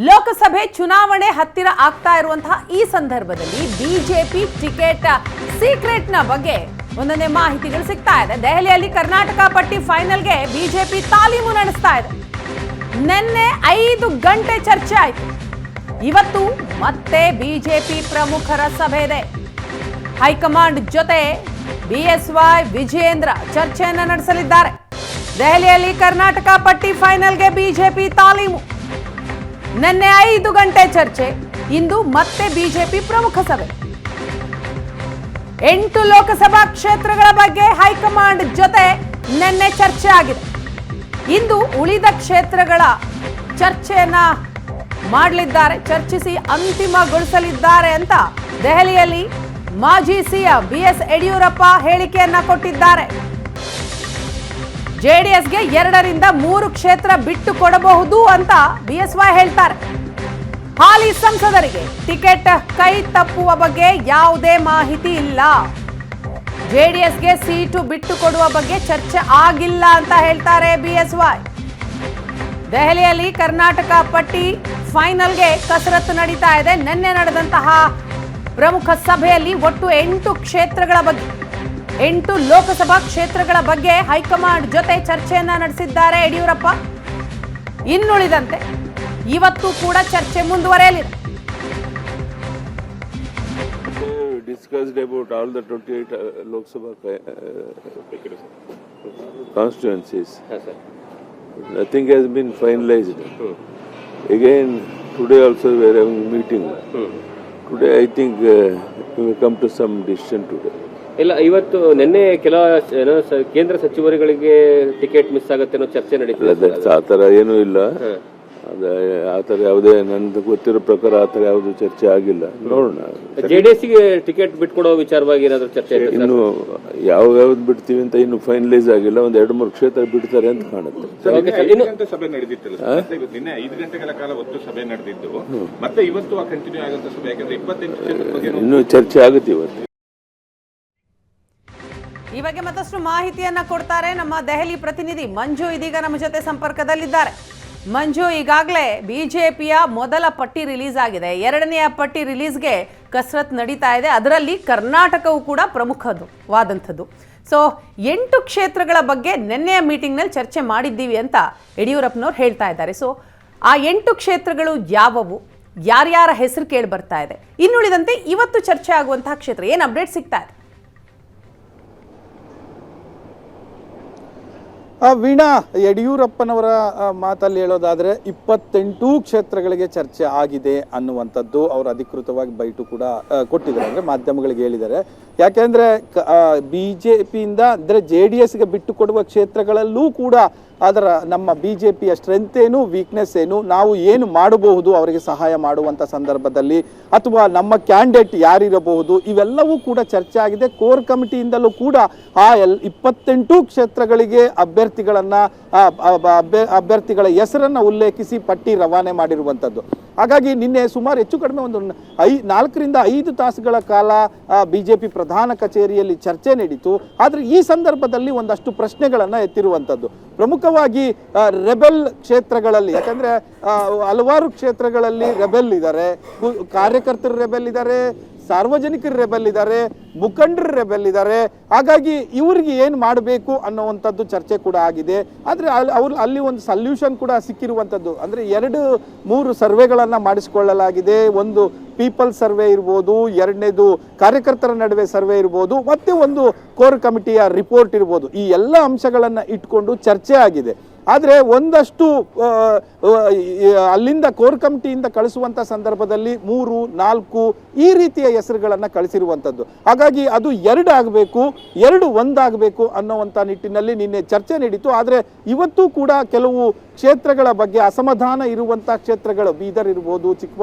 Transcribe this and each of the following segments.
ಲೋಕಸಭೆ ಚುನಾವಣೆ ಹತ್ತಿರ ಆಗ್ತಾ ಇರುವಂತಹ ಈ ಸಂದರ್ಭದಲ್ಲಿ ಬಿಜೆಪಿ ಟಿಕೆಟ್ ಸೀಕ್ರೆಟ್ನ ಬಗ್ಗೆ ಒಂದೊಂದೇ ಮಾಹಿತಿಗಳು ಸಿಗ್ತಾ ಇದೆ. ದೆಹಲಿಯಲ್ಲಿ ಕರ್ನಾಟಕ ಪಟ್ಟಿ ಫೈನಲ್ಗೆ ಬಿಜೆಪಿ ತಾಲೀಮು ನಡೆಸ್ತಾ ಇದೆ. ನಿನ್ನೆ 5 ಗಂಟೆ ಚರ್ಚೆ ಆಯಿತು. ಇವತ್ತು ಮತ್ತೆ ಬಿಜೆಪಿ ಪ್ರಮುಖರ ಸಭೆ ಇದೆ. ಹೈಕಮಾಂಡ್ ಜೊತೆ ಬಿಎಸ್ವೈ ವಿಜಯೇಂದ್ರ ಚರ್ಚೆಯನ್ನು ನಡೆಸಲಿದ್ದಾರೆ. ದೆಹಲಿಯಲ್ಲಿ ಕರ್ನಾಟಕ ಪಟ್ಟಿ ಫೈನಲ್ಗೆ ಬಿಜೆಪಿ ತಾಲೀಮು. ನಿನ್ನೆ 5 ಗಂಟೆ ಚರ್ಚೆ, ಇಂದು ಮತ್ತೆ ಬಿಜೆಪಿ ಪ್ರಮುಖ ಸಭೆ. 8 ಲೋಕಸಭಾ ಕ್ಷೇತ್ರಗಳ ಬಗ್ಗೆ ಹೈಕಮಾಂಡ್ ಜೊತೆ ನಿನ್ನೆ ಚರ್ಚೆ ಆಗಿದೆ. ಇಂದು ಉಳಿದ ಕ್ಷೇತ್ರಗಳ ಚರ್ಚೆಯನ್ನ ಮಾಡಲಿದ್ದಾರೆ, ಚರ್ಚಿಸಿ ಅಂತಿಮಗೊಳಿಸಲಿದ್ದಾರೆ ಅಂತ ದೆಹಲಿಯಲ್ಲಿ ಮಾಜಿ ಸಿಎಂ ಬಿಎಸ್ ಯಡಿಯೂರಪ್ಪ ಹೇಳಿಕೆಯನ್ನ ಕೊಟ್ಟಿದ್ದಾರೆ. ಜೆಡಿಎಸ್ಗೆ 2 ರಿಂದ 3 ಕ್ಷೇತ್ರ ಬಿಟ್ಟು ಕೊಡಬಹುದು ಅಂತ ಬಿಎಸ್ವೈ ಹೇಳ್ತಾರೆ. ಹಾಲಿ ಸಂಸದರಿಗೆ ಟಿಕೆಟ್ ಕೈ ತಪ್ಪುವ ಬಗ್ಗೆ ಯಾವುದೇ ಮಾಹಿತಿ ಇಲ್ಲ. ಜೆಡಿಎಸ್ಗೆ ಸೀಟು ಬಿಟ್ಟು ಕೊಡುವ ಬಗ್ಗೆ ಚರ್ಚೆ ಆಗಿಲ್ಲ ಅಂತ ಹೇಳ್ತಾರೆ ಬಿಎಸ್ವೈ. ದೆಹಲಿಯಲ್ಲಿ ಕರ್ನಾಟಕ ಪಟ್ಟಿ ಫೈನಲ್ಗೆ ಕಸರತ್ತು ನಡೀತಾ ಇದೆ. ನಿನ್ನೆ ನಡೆದಂತಹ ಪ್ರಮುಖ ಸಭೆಯಲ್ಲಿ ಒಟ್ಟು 8 ಕ್ಷೇತ್ರಗಳ ಬಗ್ಗೆ 8 ಲೋಕಸಭಾ ಕ್ಷೇತ್ರಗಳ ಬಗ್ಗೆ ಹೈಕಮಾಂಡ್ ಜೊತೆ ಚರ್ಚೆಯನ್ನ ನಡೆಸಿದ್ದಾರೆ ಯಡಿಯೂರಪ್ಪ. ಇನ್ನುಳಿದಂತೆ ಇವತ್ತು ಕೂಡ ಚರ್ಚೆ ಮುಂದುವರೆಯಲಿದೆ. Discussed about all the 28 Lok Sabha constituencies. Yes, sir. Nothing has been finalized. Again, today also we are having a meeting. Today I think we will come to some decision today. ಇಲ್ಲ, ಇವತ್ತು ನಿನ್ನೆ ಕೆಲ ಕೇಂದ್ರ ಸಚಿವರುಗಳಿಗೆ ticket miss ಆಗುತ್ತೆ ಅನ್ನೋ ಚರ್ಚೆ ನಡೀತದೆ. ಆ ಥರ ಏನೂ ಇಲ್ಲ. ಆ ಥರ ಯಾವುದೇ ನನಗೆ ಗೊತ್ತಿರೋ ಪ್ರಕಾರ ಆ ಥರ ಯಾವುದು ಚರ್ಚೆ ಆಗಿಲ್ಲ. ನೋಡೋಣ. ಜೆಡಿಎಸ್ಗೆ ಟಿಕೆಟ್ ಬಿಟ್ಕೊಡೋ ವಿಚಾರವಾಗಿ ಏನಾದರೂ ಚರ್ಚೆ ಇನ್ನು ಯಾವ್ದು ಬಿಡ್ತೀವಿ ಅಂತ ಇನ್ನು ಫೈನಲೈಸ್ ಆಗಿಲ್ಲ. 2-3 ಕ್ಷೇತ್ರ ಬಿಡ್ತಾರೆ ಅಂತ ಕಾಣುತ್ತೆ. ಸಭೆ ನಡೆದಿತ್ತಲ್ಲ, ನಿನ್ನೆ 5 ಗಂಟೆಗಳ ಕಾಲ ಒತ್ತು ಸಭೆ ನಡೆದಿದ್ದು, ಮತ್ತೆ ಇವತ್ತು ಕಂಟಿನ್ಯೂ ಆಗುವಂತ ಸಭೆ, ಯಾಕಂದ್ರೆ 28 ಇನ್ನೂ ಚರ್ಚೆ ಆಗುತ್ತೆ ಇವತ್ತು. ಈ ಬಗ್ಗೆ ಮತ್ತಷ್ಟು ಮಾಹಿತಿಯನ್ನ ಕೊಡ್ತಾರೆ ನಮ್ಮ ದೆಹಲಿ ಪ್ರತಿನಿಧಿ ಮಂಜು. ಇದೀಗ ನಮ್ಮ ಜೊತೆ ಸಂಪರ್ಕದಲ್ಲಿದ್ದಾರೆ. ಮಂಜು, ಈಗಾಗಲೇ ಬಿಜೆಪಿಯ ಮೊದಲ ಪಟ್ಟಿ ರಿಲೀಸ್ ಆಗಿದೆ. 2ನೆಯ ಪಟ್ಟಿ ರಿಲೀಸ್ಗೆ ಕಸರತ್ ನಡೀತಾ ಇದೆ. ಅದರಲ್ಲಿ ಕರ್ನಾಟಕವು ಕೂಡ ಪ್ರಮುಖವಾದಂಥದ್ದು. ಸೊ 8 ಕ್ಷೇತ್ರಗಳ ಬಗ್ಗೆ ನಿನ್ನೆಯ ಮೀಟಿಂಗ್ನಲ್ಲಿ ಚರ್ಚೆ ಮಾಡಿದ್ದೀವಿ ಅಂತ ಯಡಿಯೂರಪ್ಪನವ್ರು ಹೇಳ್ತಾ ಇದ್ದಾರೆ. ಸೊ ಆ 8 ಕ್ಷೇತ್ರಗಳು ಯಾವುವು, ಯಾರ್ಯಾರ ಹೆಸರು ಕೇಳಿ ಬರ್ತಾ ಇದೆ, ಇನ್ನುಳಿದಂತೆ ಇವತ್ತು ಚರ್ಚೆ ಆಗುವಂತಹ ಕ್ಷೇತ್ರ, ಏನು ಅಪ್ಡೇಟ್ ಸಿಗ್ತಾ ಇದೆ? ವೀಣಾ, ಯಡಿಯೂರಪ್ಪನವರ ಮಾತಲ್ಲಿ ಹೇಳೋದಾದರೆ 28 ಕ್ಷೇತ್ರಗಳಿಗೆ ಚರ್ಚೆ ಆಗಿದೆ ಅನ್ನುವಂಥದ್ದು ಅವರು ಅಧಿಕೃತವಾಗಿ ಬೈಟು ಕೂಡ ಕೊಟ್ಟಿದ್ದಾರೆ, ಅಂದರೆ ಮಾಧ್ಯಮಗಳಿಗೆ ಹೇಳಿದ್ದಾರೆ. ಯಾಕೆಂದರೆ BJPಯಿಂದ ಅಂದರೆ JDSಗೆ ಬಿಟ್ಟು ಕೊಡುವ ಕ್ಷೇತ್ರಗಳಲ್ಲೂ ಕೂಡ ಅದರ ನಮ್ಮ BJPಯ ಸ್ಟ್ರೆಂತ್ ಏನು, ವೀಕ್ನೆಸ್ ಏನು, ನಾವು ಏನು ಮಾಡಬಹುದು ಅವರಿಗೆ ಸಹಾಯ ಮಾಡುವಂಥ ಸಂದರ್ಭದಲ್ಲಿ, ಅಥವಾ ನಮ್ಮ ಕ್ಯಾಂಡಿಡೇಟ್ ಯಾರಿರಬಹುದು, ಇವೆಲ್ಲವೂ ಕೂಡ ಚರ್ಚೆ ಆಗಿದೆ. ಕೋರ್ ಕಮಿಟಿಯಿಂದಲೂ ಕೂಡ ಆ 28 ಕ್ಷೇತ್ರಗಳಿಗೆ ಅಭ್ಯರ್ಥಿಗಳ ಹೆಸರನ್ನು ಉಲ್ಲೇಖಿಸಿ ಪಟ್ಟಿ ರವಾನೆ ಮಾಡಿರುವಂಥದ್ದು. ಹಾಗಾಗಿ ನಿನ್ನೆ ಸುಮಾರು ಹೆಚ್ಚು ಕಡಿಮೆ ಒಂದು 4 ರಿಂದ 5 ತಾಸುಗಳ ಕಾಲ BJP ಪ್ರಧಾನ ಕಚೇರಿಯಲ್ಲಿ ಚರ್ಚೆ ನಡೀತು. ಆದರೆ ಈ ಸಂದರ್ಭದಲ್ಲಿ ಒಂದಷ್ಟು ಪ್ರಶ್ನೆಗಳನ್ನು ಎತ್ತಿರುವಂಥದ್ದು, ಪ್ರಮುಖವಾಗಿ ರೆಬೆಲ್ ಕ್ಷೇತ್ರಗಳಲ್ಲಿ. ಯಾಕಂದರೆ ಹಲವಾರು ಕ್ಷೇತ್ರಗಳಲ್ಲಿ ರೆಬೆಲ್ ಇದ್ದಾರೆ, ಕಾರ್ಯಕರ್ತರು ರೆಬೆಲ್ ಇದ್ದಾರೆ, ಸಾರ್ವಜನಿಕರು ರೆಬೆಲ್ ಇದ್ದಾರೆ, ಮುಖಂಡರು ರೆಬೆಲ್ ಇದ್ದಾರೆ. ಹಾಗಾಗಿ ಇವ್ರಿಗೆ ಏನು ಮಾಡಬೇಕು ಅನ್ನುವಂಥದ್ದು ಚರ್ಚೆ ಕೂಡ ಆಗಿದೆ. ಆದರೆ ಅಲ್ಲಿ ಒಂದು ಸಲ್ಯೂಷನ್ ಕೂಡ ಸಿಕ್ಕಿರುವಂಥದ್ದು. ಅಂದರೆ 2-3 ಸರ್ವೆಗಳನ್ನು ಮಾಡಿಸಿಕೊಳ್ಳಲಾಗಿದೆ. ಒಂದು ಪೀಪಲ್ ಸರ್ವೆ ಇರ್ಬೋದು, 2ನೇದು ಕಾರ್ಯಕರ್ತರ ನಡುವೆ ಸರ್ವೆ ಇರ್ಬೋದು, ಮತ್ತೆ ಒಂದು ಕೋರ್ ಕಮಿಟಿಯ ರಿಪೋರ್ಟ್ ಇರ್ಬೋದು. ಈ ಎಲ್ಲ ಅಂಶಗಳನ್ನು ಇಟ್ಕೊಂಡು ಚರ್ಚೆ ಆಗಿದೆ. ಆದರೆ ಒಂದಷ್ಟು ಅಲ್ಲಿಂದ ಕೋರ್ ಕಮಿಟಿಯಿಂದ ಕಳಿಸುವಂಥ ಸಂದರ್ಭದಲ್ಲಿ 3-4 ಈ ರೀತಿಯ ಹೆಸರುಗಳನ್ನು ಕಳಿಸಿರುವಂಥದ್ದು. ಹಾಗಾಗಿ ಅದು 2 ಆಗಬೇಕು, 2 ಒಂದಾಗಬೇಕು ಅನ್ನೋವಂಥ ನಿಟ್ಟಿನಲ್ಲಿ ನಿನ್ನೆ ಚರ್ಚೆ ನಡೀತು. ಆದರೆ ಇವತ್ತು ಕೂಡ ಕೆಲವು ಕ್ಷೇತ್ರಗಳ ಬಗ್ಗೆ ಅಸಮಾಧಾನ ಇರುವಂಥ ಕ್ಷೇತ್ರಗಳು, ಬೀದರ್ ಇರ್ಬೋದು,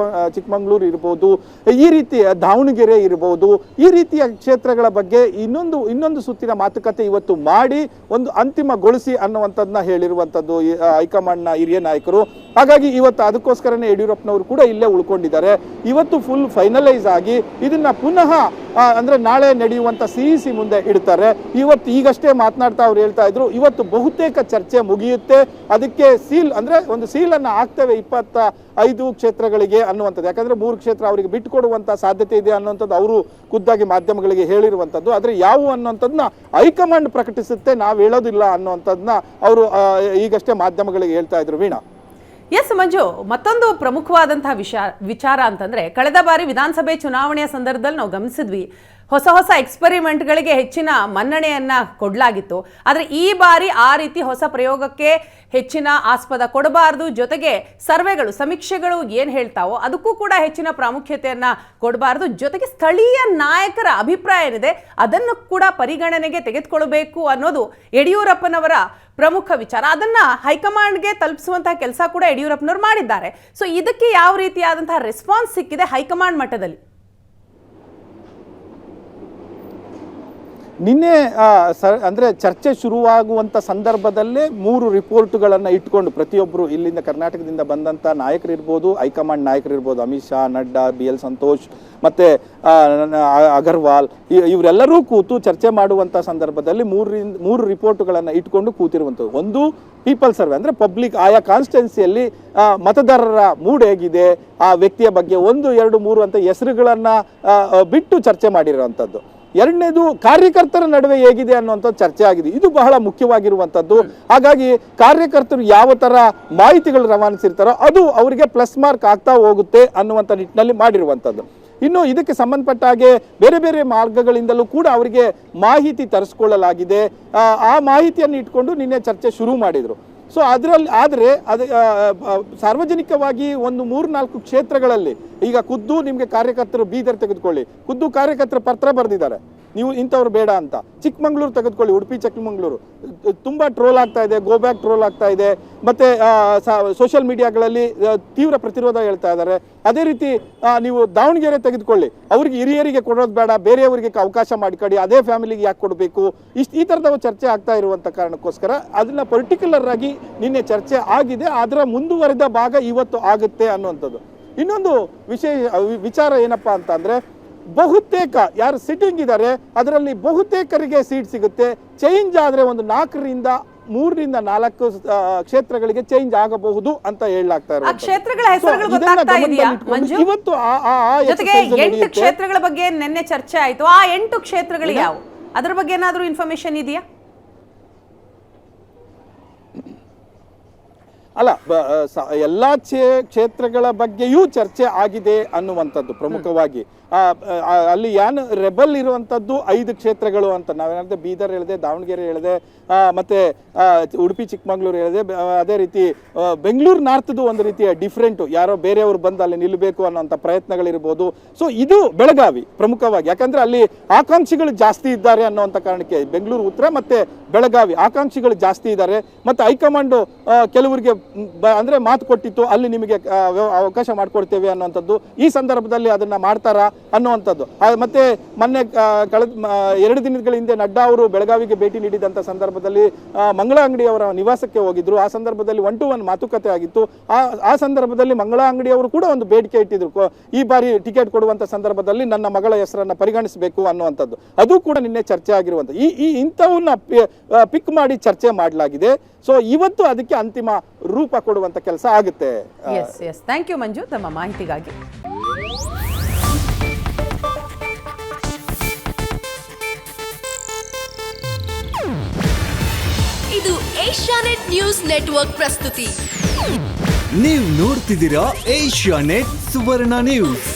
ಚಿಕ್ಕಮಗಳೂರು ಇರ್ಬೋದು, ಈ ರೀತಿಯ ದಾವಣಗೆರೆ ಇರ್ಬೋದು, ಈ ರೀತಿಯ ಕ್ಷೇತ್ರಗಳ ಬಗ್ಗೆ ಇನ್ನೊಂದು ಸುತ್ತಿನ ಮಾತುಕತೆ ಇವತ್ತು ಮಾಡಿ ಒಂದು ಅಂತಿಮಗೊಳಿಸಿ ಅನ್ನುವಂಥದ್ದನ್ನ ಹೇಳಿರುವಂಥದ್ದು ಹೈಕಮಾಂಡ್ನ ಹಿರಿಯ ನಾಯಕರು. ಹಾಗಾಗಿ ಇವತ್ತು ಅದಕ್ಕೋಸ್ಕರನೇ ಯಡಿಯೂರಪ್ಪನವರು ಕೂಡ ಇಲ್ಲೇ ಉಳ್ಕೊಂಡಿದ್ದಾರೆ. ಇವತ್ತು ಫುಲ್ ಫೈನಲೈಸ್ ಆಗಿ ಇದನ್ನ ಪುನಃ ಅಂದರೆ ನಾಳೆ ನಡೆಯುವಂಥ CEC ಮುಂದೆ ಇಡ್ತಾರೆ. ಈಗಷ್ಟೇ ಮಾತನಾಡ್ತಾ ಅವ್ರು ಹೇಳ್ತಾ ಇದ್ರು, ಇವತ್ತು ಬಹುತೇಕ ಚರ್ಚೆ ಮುಗಿಯುತ್ತೆ, ಅದಕ್ಕೆ ಸೀಲ್ ಅಂದರೆ ಒಂದು ಸೀಲನ್ನು ಹಾಕ್ತೇವೆ 25 ಕ್ಷೇತ್ರಗಳಿಗೆ ಅನ್ನುವಂಥದ್ದು. ಯಾಕಂದರೆ 3 ಕ್ಷೇತ್ರ ಅವರಿಗೆ ಬಿಟ್ಟು ಕೊಡುವಂಥ ಸಾಧ್ಯತೆ ಇದೆ ಅನ್ನುವಂಥದ್ದು ಅವರು ಖುದ್ದಾಗಿ ಮಾಧ್ಯಮಗಳಿಗೆ ಹೇಳಿರುವಂಥದ್ದು. ಆದರೆ ಯಾವುವು ಅನ್ನುವಂಥದ್ದನ್ನ ಹೈಕಮಾಂಡ್ ಪ್ರಕಟಿಸುತ್ತೆ, ನಾವು ಹೇಳೋದಿಲ್ಲ ಅನ್ನುವಂಥದ್ದನ್ನ ಅವರು ಈಗಷ್ಟೇ ಮಾಧ್ಯಮಗಳಿಗೆ ಹೇಳ್ತಾ ಇದ್ರು. ವೀಣಾ. ಎಸ್ ಮಂಜು, ಮತ್ತೊಂದು ಪ್ರಮುಖವಾದಂತಹ ವಿಚಾರ ಅಂತಂದ್ರೆ, ಕಳೆದ ಬಾರಿ ವಿಧಾನಸಭೆ ಚುನಾವಣೆಯ ಸಂದರ್ಭದಲ್ಲಿ ನಾವು ಗಮನಿಸಿದ್ವಿ, ಹೊಸ ಎಕ್ಸ್ಪೆರಿಮೆಂಟ್ಗಳಿಗೆ ಹೆಚ್ಚಿನ ಮನ್ನಣೆಯನ್ನ ಕೊಡಲಾಗಿತ್ತು. ಆದರೆ ಈ ಬಾರಿ ಆ ರೀತಿ ಹೊಸ ಪ್ರಯೋಗಕ್ಕೆ ಹೆಚ್ಚಿನ ಆಸ್ಪದ ಕೊಡಬಾರದು, ಜೊತೆಗೆ ಸರ್ವೆಗಳು, ಸಮೀಕ್ಷೆಗಳು ಏನು ಹೇಳ್ತಾವೋ ಅದಕ್ಕೂ ಕೂಡ ಹೆಚ್ಚಿನ ಪ್ರಾಮುಖ್ಯತೆಯನ್ನ ಕೊಡಬಾರದು, ಜೊತೆಗೆ ಸ್ಥಳೀಯ ನಾಯಕರ ಅಭಿಪ್ರಾಯ ಏನಿದೆ ಅದನ್ನು ಕೂಡ ಪರಿಗಣನೆಗೆ ತೆಗೆದುಕೊಳ್ಳಬೇಕು ಅನ್ನೋದು ಯಡಿಯೂರಪ್ಪನವರ ಪ್ರಮುಖ ವಿಚಾರ. ಅದನ್ನ ಹೈಕಮಾಂಡ್ಗೆ ತಲುಪಿಸುವಂತಹ ಕೆಲಸ ಕೂಡ ಯಡಿಯೂರಪ್ಪನವರು ಮಾಡಿದ್ದಾರೆ. ಸೊ ಇದಕ್ಕೆ ಯಾವ ರೀತಿಯಾದಂತಹ ರೆಸ್ಪಾನ್ಸ್ ಸಿಕ್ಕಿದೆ ಹೈಕಮಾಂಡ್ ಮಟ್ಟದಲ್ಲಿ? ನಿನ್ನೆ ಅಂದರೆ ಚರ್ಚೆ ಶುರುವಾಗುವಂಥ ಸಂದರ್ಭದಲ್ಲೇ 3 ರಿಪೋರ್ಟ್ಗಳನ್ನು ಇಟ್ಕೊಂಡು ಪ್ರತಿಯೊಬ್ಬರು ಇಲ್ಲಿಂದ ಕರ್ನಾಟಕದಿಂದ ಬಂದಂಥ ನಾಯಕರಿರ್ಬೋದು, ಹೈಕಮಾಂಡ್ ನಾಯಕರಿರ್ಬೋದು, ಅಮಿತ್ ಶಾ, ನಡ್ಡಾ, BL ಸಂತೋಷ್ ಮತ್ತು ಅಗರ್ವಾಲ್ ಇವರೆಲ್ಲರೂ ಕೂತು ಚರ್ಚೆ ಮಾಡುವಂಥ ಸಂದರ್ಭದಲ್ಲಿ 3 ರಿಪೋರ್ಟ್ಗಳನ್ನು ಇಟ್ಕೊಂಡು ಕೂತಿರುವಂಥದ್ದು. ಒಂದು ಪೀಪಲ್ ಸರ್ವೆ, ಅಂದರೆ ಪಬ್ಲಿಕ್ ಆಯಾ ಕಾನ್ಸ್ಟಿಟ್ಯೂನ್ಸಿಯಲ್ಲಿ ಮತದಾರರ ಮೂಡ್ ಹೇಗಿದೆ, ಆ ವ್ಯಕ್ತಿಯ ಬಗ್ಗೆ 1, 2, 3 ಅಂತ ಹೆಸರುಗಳನ್ನು ಬಿಟ್ಟು ಚರ್ಚೆ ಮಾಡಿರುವಂಥದ್ದು. ಎರಡನೇದು ಕಾರ್ಯಕರ್ತರ ನಡುವೆ ಹೇಗಿದೆ ಅನ್ನುವಂಥದ್ದು ಚರ್ಚೆ ಆಗಿದೆ. ಇದು ಬಹಳ ಮುಖ್ಯವಾಗಿರುವಂಥದ್ದು. ಹಾಗಾಗಿ ಕಾರ್ಯಕರ್ತರು ಯಾವ ಥರ ಮಾಹಿತಿಗಳು ರವಾನಿಸಿರ್ತಾರೋ ಅದು ಅವರಿಗೆ ಪ್ಲಸ್ ಮಾರ್ಕ್ ಆಗ್ತಾ ಹೋಗುತ್ತೆ ಅನ್ನುವಂಥ ನಿಟ್ಟಿನಲ್ಲಿ ಮಾಡಿರುವಂಥದ್ದು. ಇನ್ನು ಇದಕ್ಕೆ ಸಂಬಂಧಪಟ್ಟ ಹಾಗೆ ಬೇರೆ ಬೇರೆ ಮಾರ್ಗಗಳಿಂದಲೂ ಕೂಡ ಅವರಿಗೆ ಮಾಹಿತಿ ತರಿಸ್ಕೊಳ್ಳಲಾಗಿದೆ. ಆ ಮಾಹಿತಿಯನ್ನು ಇಟ್ಕೊಂಡು ನಿನ್ನೆ ಚರ್ಚೆ ಶುರು ಮಾಡಿದರು. ಸೊ ಆದರೆ ಸಾರ್ವಜನಿಕವಾಗಿ ಒಂದು 3-4 ಕ್ಷೇತ್ರಗಳಲ್ಲಿ ಈಗ ಖುದ್ದು ನಿಮಗೆ ಕಾರ್ಯಕರ್ತರು ಬೀದರ್ ತೆಗೆದುಕೊಳ್ಳಿ, ಖುದ್ದು ಕಾರ್ಯಕರ್ತರು ಪತ್ರ ಬರೆದಿದ್ದಾರೆ, ನೀವು ಇಂಥವ್ರು ಬೇಡ ಅಂತ. ಚಿಕ್ಕಮಂಗ್ಳೂರು ತೆಗೆದುಕೊಳ್ಳಿ, ಉಡುಪಿ ಚಿಕ್ಕಮಂಗ್ಳೂರು ತುಂಬ ಟ್ರೋಲ್ ಆಗ್ತಾ ಇದೆ, ಗೋ ಬ್ಯಾಕ್ ಟ್ರೋಲ್ ಆಗ್ತಾ ಇದೆ, ಮತ್ತು ಸೋಷಿಯಲ್ ಮೀಡಿಯಾಗಳಲ್ಲಿ ತೀವ್ರ ಪ್ರತಿರೋಧ ಹೇಳ್ತಾ ಇದ್ದಾರೆ. ಅದೇ ರೀತಿ ನೀವು ದಾವಣಗೆರೆ ತೆಗೆದುಕೊಳ್ಳಿ, ಅವ್ರಿಗೆ ಹಿರಿಯರಿಗೆ ಕೊಡೋದು ಬೇಡ, ಬೇರೆಯವರಿಗೆ ಅವಕಾಶ ಮಾಡಿಕೊಡಿ, ಅದೇ ಫ್ಯಾಮಿಲಿಗೆ ಯಾಕೆ ಕೊಡಬೇಕು, ಈ ಥರದ ಚರ್ಚೆ ಆಗ್ತಾ ಇರುವಂಥ ಕಾರಣಕ್ಕೋಸ್ಕರ ಅದನ್ನ ಪರ್ಟಿಕ್ಯುಲರ್ ಆಗಿ ನಿನ್ನೆ ಚರ್ಚೆ ಆಗಿದೆ. ಅದರ ಮುಂದುವರೆದ ಭಾಗ ಇವತ್ತು ಆಗುತ್ತೆ ಅನ್ನುವಂಥದ್ದು. ಇನ್ನೊಂದು ವಿಚಾರ ಏನಪ್ಪಾ ಅಂತ ಅಂದರೆ, ಬಹುತೇಕ ಯಾರು ಸಿಟ್ಟಿಂಗ್ ಇದ್ದಾರೆ ಅದರಲ್ಲಿ ಬಹುತೇಕರಿಗೆ ಸೀಟ್ ಸಿಗುತ್ತೆ. ಚೇಂಜ್ ಆದರೆ ಒಂದು 4ರಿಂದ 3ರಿಂದ 4 ಕ್ಷೇತ್ರಗಳಿಗೆ ಚೇಂಜ್ ಆಗಬಹುದು ಅಂತ ಹೇಳಲಾಗ್ತಾ ಇರೋದು. ಇವತ್ತು ಜೊತೆಗೆ 8 ಕ್ಷೇತ್ರಗಳ ಬಗ್ಗೆ ನಿನ್ನೆ ಚರ್ಚೆ ಆಯಿತು. ಆ 8 ಕ್ಷೇತ್ರಗಳು ಯಾವುವು, ಅದರ ಬಗ್ಗೆ ಏನಾದರೂ ಇನ್ಫಾರ್ಮೇಶನ್ ಇದೆಯಾ? ಅಲ್ಲ, ಎಲ್ಲ ಕ್ಷೇತ್ರಗಳ ಬಗ್ಗೆಯೂ ಚರ್ಚೆ ಆಗಿದೆ ಅನ್ನುವಂಥದ್ದು ಪ್ರಮುಖವಾಗಿ. ಅಲ್ಲಿ ಏನು ರೆಬಲ್ ಇರುವಂಥದ್ದು 5 ಕ್ಷೇತ್ರಗಳು ಅಂತ ನಾವೇನಂದ್ರೆ ಬೀದರ್ ಹೇಳಿದೆ, ದಾವಣಗೆರೆ ಹೇಳಿದೆ, ಮತ್ತು ಉಡುಪಿ ಚಿಕ್ಕಮಂಗ್ಳೂರು ಹೇಳಿದೆ. ಅದೇ ರೀತಿ ಬೆಂಗಳೂರು ನಾರ್ತ್ದು ಒಂದು ರೀತಿಯ ಡಿಫ್ರೆಂಟು, ಯಾರೋ ಬೇರೆಯವರು ಬಂದು ಅಲ್ಲಿ ನಿಲ್ಲಬೇಕು ಅನ್ನೋಂಥ ಪ್ರಯತ್ನಗಳಿರ್ಬೋದು. ಸೊ ಇದು ಬೆಳಗಾವಿ ಪ್ರಮುಖವಾಗಿ, ಯಾಕಂದರೆ ಅಲ್ಲಿ ಆಕಾಂಕ್ಷಿಗಳು ಜಾಸ್ತಿ ಇದ್ದಾರೆ ಅನ್ನೋಂಥ ಕಾರಣಕ್ಕೆ ಬೆಂಗಳೂರು ಉತ್ತರ ಮತ್ತು ಬೆಳಗಾವಿ ಆಕಾಂಕ್ಷಿಗಳು ಜಾಸ್ತಿ ಇದ್ದಾರೆ. ಮತ್ತು ಹೈಕಮಾಂಡು ಕೆಲವರಿಗೆ ಅಂದರೆ ಮಾತು ಕೊಟ್ಟಿತ್ತು, ಅಲ್ಲಿ ನಿಮಗೆ ಅವಕಾಶ ಮಾಡಿಕೊಡ್ತೇವೆ ಅನ್ನುವಂಥದ್ದು. ಈ ಸಂದರ್ಭದಲ್ಲಿ ಅದನ್ನು ಮಾಡ್ತಾರಾ ಅನ್ನುವಂಥದ್ದು. ಮತ್ತೆ ಮೊನ್ನೆ ಕಳೆದ 2 ದಿನಗಳ ಹಿಂದೆ ನಡ್ಡಾ ಅವರು ಬೆಳಗಾವಿಗೆ ಭೇಟಿ ನೀಡಿದಂಥ ಸಂದರ್ಭದಲ್ಲಿ ಮಂಗಳ ಅಂಗಡಿಯವರ ನಿವಾಸಕ್ಕೆ ಹೋಗಿದ್ರು. ಆ ಸಂದರ್ಭದಲ್ಲಿ 1-to-1 ಮಾತುಕತೆ ಆಗಿತ್ತು. ಆ ಸಂದರ್ಭದಲ್ಲಿ ಮಂಗಳ ಅಂಗಡಿಯವರು ಕೂಡ ಒಂದು ಬೇಡಿಕೆ ಇಟ್ಟಿದ್ರು, ಈ ಬಾರಿ ಟಿಕೆಟ್ ಕೊಡುವಂಥ ಸಂದರ್ಭದಲ್ಲಿ ನನ್ನ ಮಗಳ ಹೆಸರನ್ನು ಪರಿಗಣಿಸಬೇಕು ಅನ್ನುವಂಥದ್ದು. ಅದು ಕೂಡ ನಿನ್ನೆ ಚರ್ಚೆ ಆಗಿರುವಂಥದ್ದು. ಈ ಇಂಥವನ್ನ ಪಿಕ್ ಮಾಡಿ ಚರ್ಚೆ ಮಾಡಲಾಗಿದೆ. ಸೊ ಇವತ್ತು ಅದಕ್ಕೆ ಅಂತಿಮ ರೂಪ ಕೊಡುವಂಥ ಕೆಲಸ ಆಗುತ್ತೆ. ಥ್ಯಾಂಕ್ ಯು ಮಂಜು ತಮ್ಮ ಮಾಹಿತಿಗಾಗಿ. ಇದು ಏಷ್ಯಾನೆಟ್ ನ್ಯೂಸ್ ನೆಟ್ವರ್ಕ್ ಪ್ರಸ್ತುತಿ. ನೀವು ನೋಡ್ತಿದ್ದೀರಾ ಏಷ್ಯಾನೆಟ್ ಸುವರ್ಣ ನ್ಯೂಸ್.